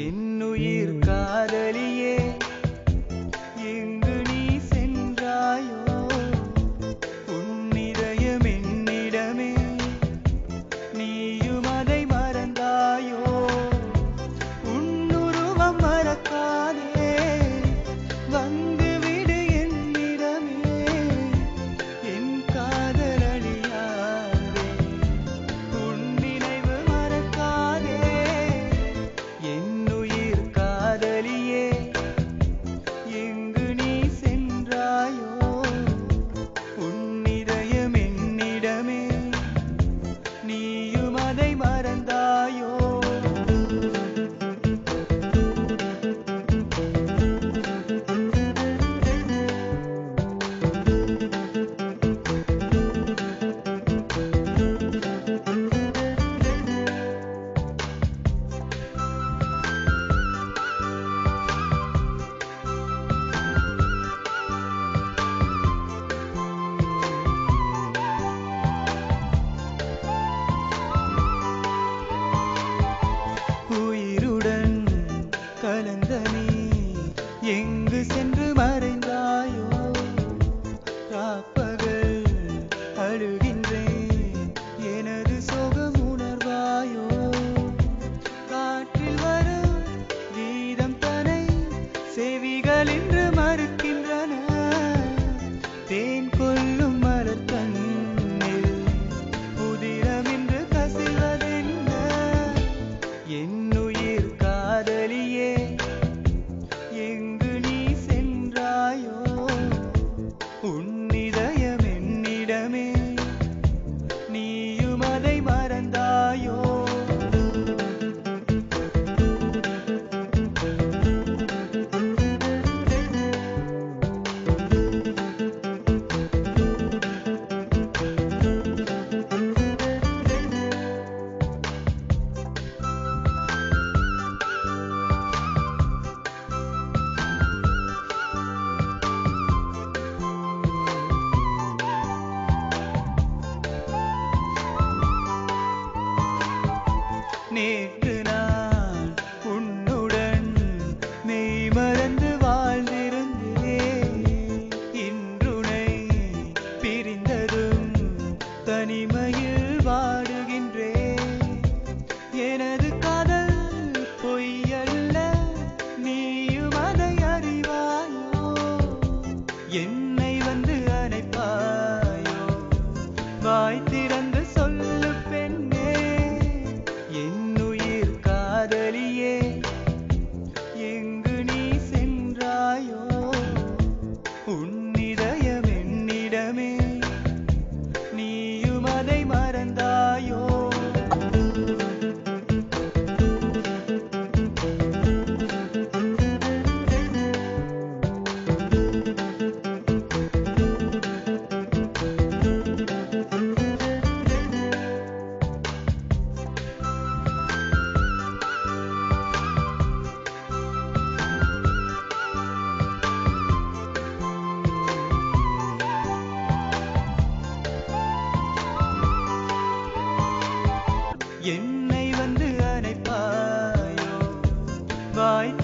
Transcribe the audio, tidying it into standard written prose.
என்னுயிர் காதலியே எங்கு நீ சென்றாயோ உன்னிதயம் என்னிடமே நீயும் அதை மறந்தாயோ உன்னுருவம் மறக்காதே வந்துவிடு என்னிடமே என் காதல் அழியாதே உன் நினைவு மறக்காதே என்னுயிர் காதலியே எங்கு நீ சென்றாயோ உன்னிதயம் என்னிடமே நீயும் அதை மறந்தாயோ உயிருடன் கலந்த நீ எங்கு சென்று மறைந்தாயோ ராப்பகல் அழுகின்றேன் எனது சோகம் உணர்வாயோ காற்றில் வரும் கீதம் தனை செவிகள் என்று மறுக்கின்றன தேன் கொள்ளும் மலர் கண்ணில் புதிரம் என்று கசிவதென்ன என்னுயிர் காதலியே எங்கு நீ சென்றாயோ உன்னிதயம் என்னிடமே நீயும் அதை மறந்தாயோ நேற்று நான் உன்னுடன் மெய் மறந்து வாழ்ந்திருந்தேன் இன்றுனை பிரிந்ததும் தனிமையில் வாடுகின்றேன் எனது காதல் பொய்யல்ல நீயும் அதை அறிவாயோ என்னை வந்து அணைப்பாயோ வாய் திறந்து சொல்லு பெண்ணே என்னுயிர் காதலியே எங்கு நீ சென்றாயோ உன்னிதயம் என்னிடமே நீயும் அதை மறந்தாயோ என்னை வந்து அணைப்பாயோ வாய்